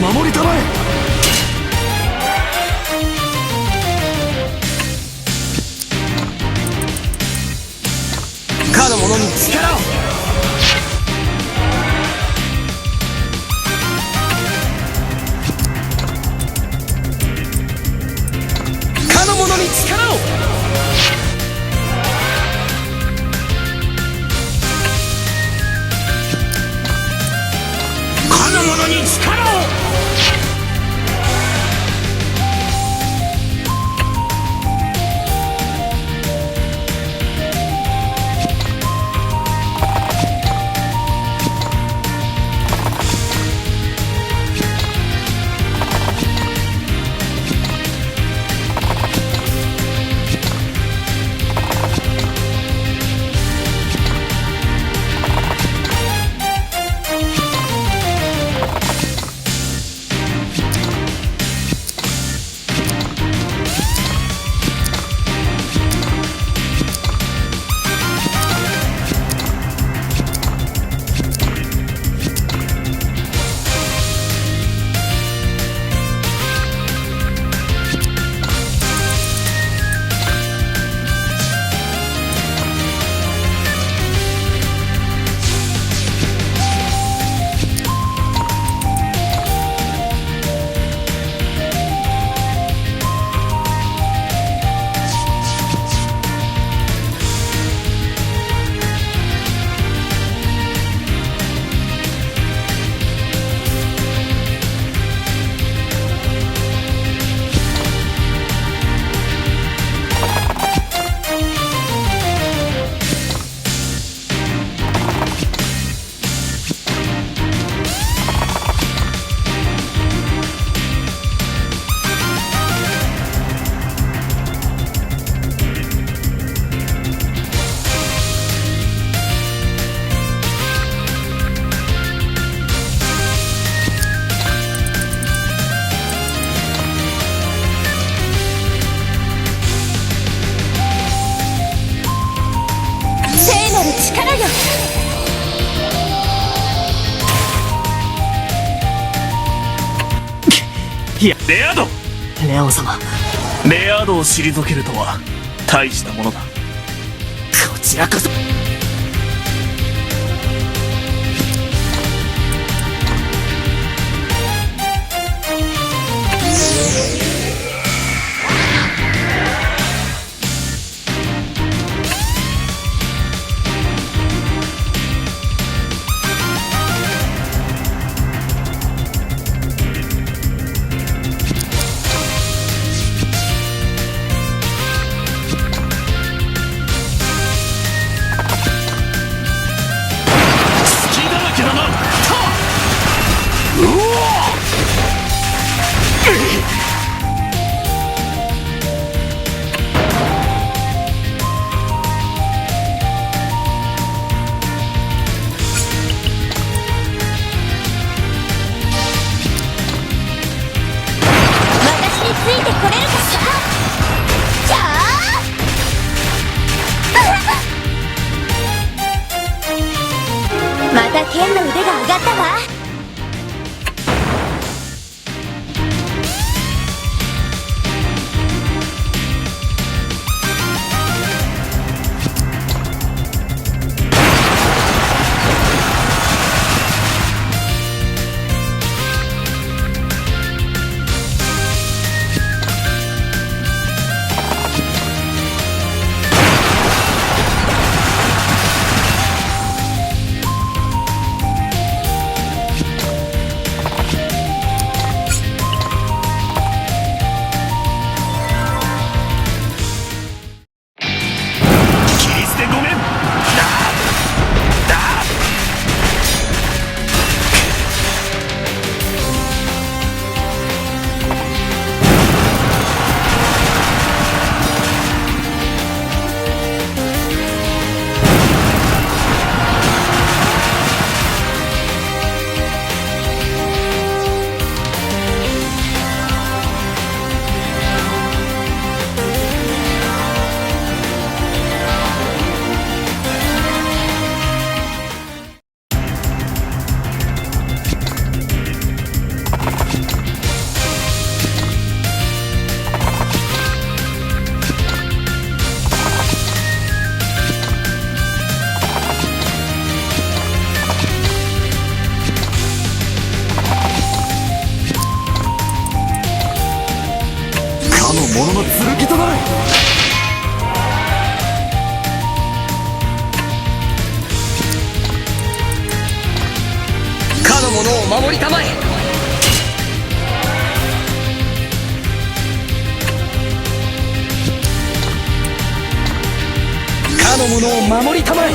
守りたまえ。かの者に力を。かの者に力を。かの者に力を。力よ。いや、レアード。レオン様、レアードを退けるとは大したものだ。こちらこそ。ついてこれるかしら。じゃあまた剣の腕が上がったわ。の者を守りたまえ。かの者を守りたまえ。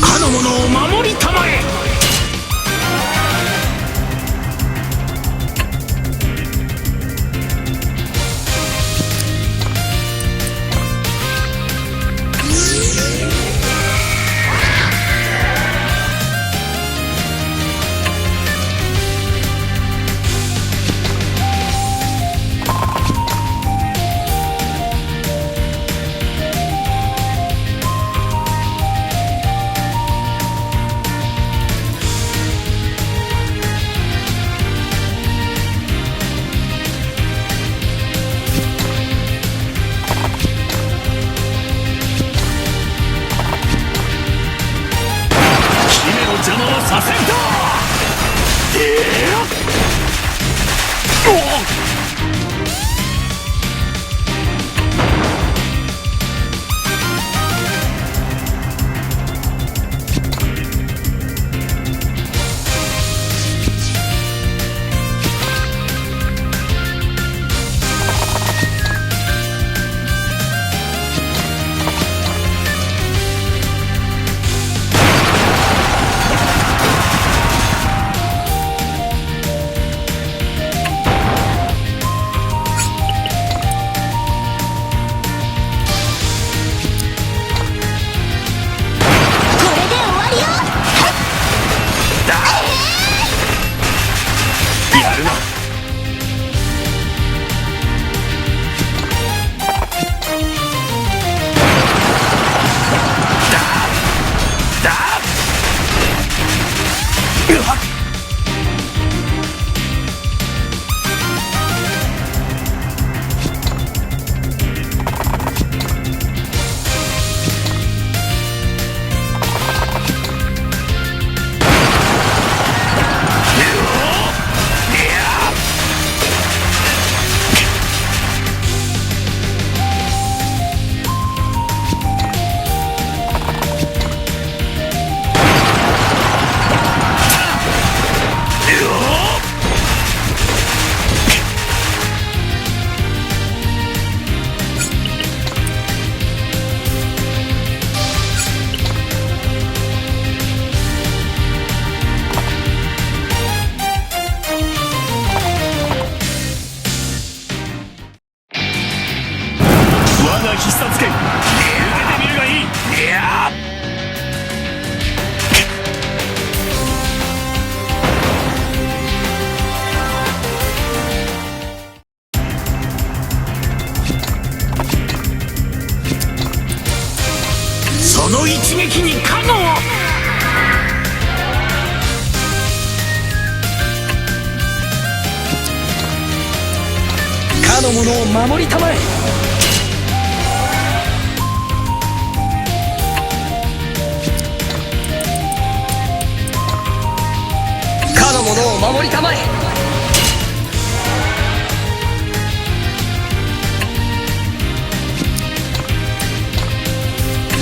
かの者を守りたまえ。邪魔はさせんと。必殺剣受けてみるがいい。いやその一撃に加護を。かの者を守りたまえ。かの者を守りたまえ。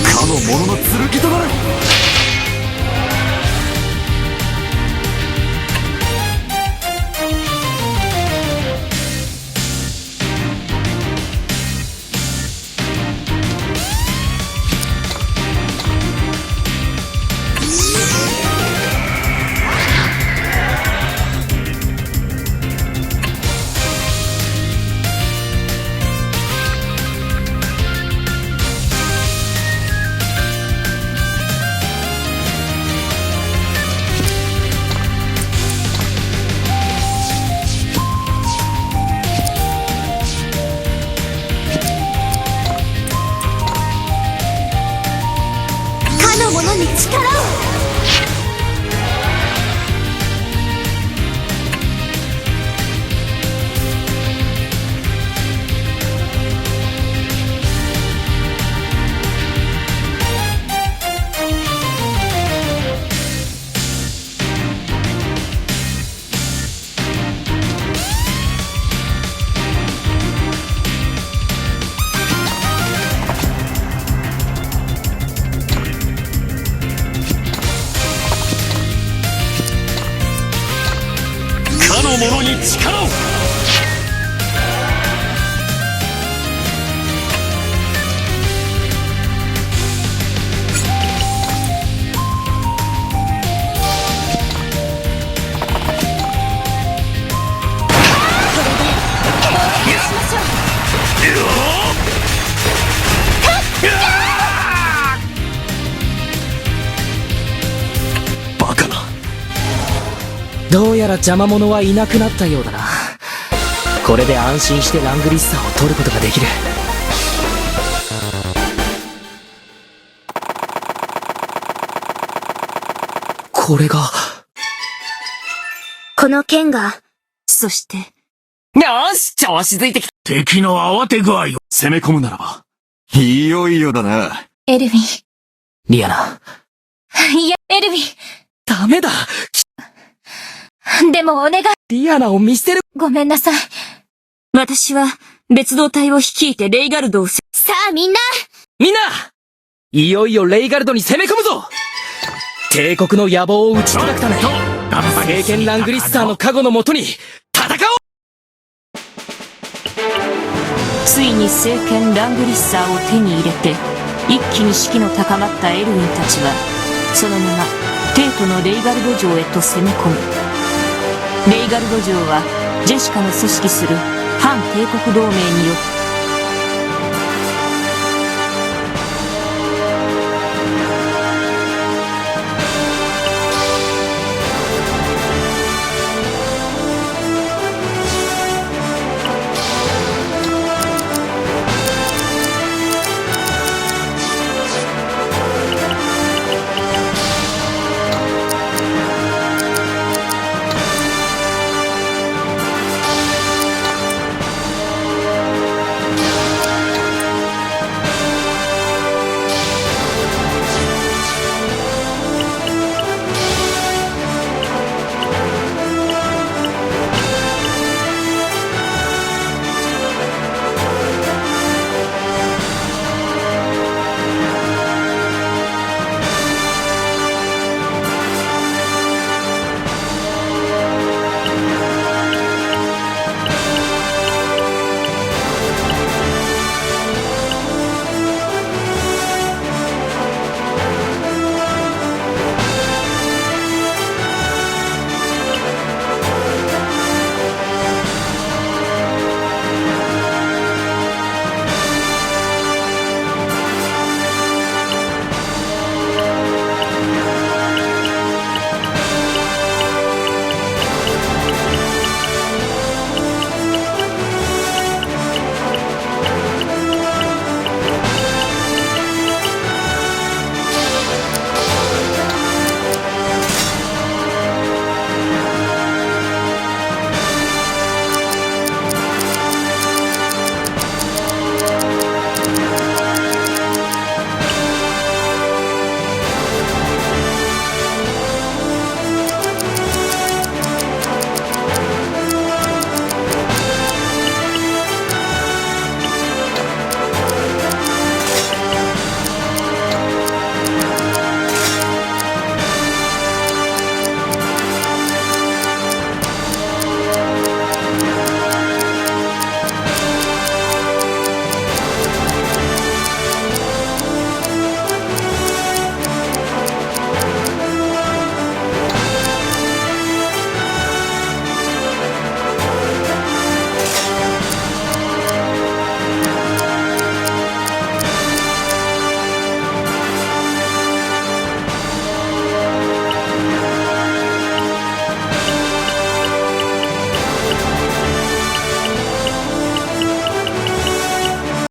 かの者の剣となる。者に力を。力を。バカな。どうやら邪魔者はいなくなったようだな。これで安心してラングリッサーを取ることができる。これが。この剣が、そして、よし、調子づいてきた。敵の慌て具合を。攻め込むならば。いよいよだな。エルヴリアナ。ィン。いや、エルヴダメだ。ィン。でもお願い。リアナを見捨てる。ごめんなさい。私は別動隊を率いてレイガルドをさあみんな、みんないよいよレイガルドに攻め込むぞ。帝国の野望を打ち砕くため、聖剣ラングリッサーの加護のもとに戦おう。ついに聖剣ラングリッサーを手に入れて、一気に士気の高まったエルウィンたちは、そのままテートのレイガルド城へと攻め込む。レイガルド城はジェシカの組織する反帝国同盟によって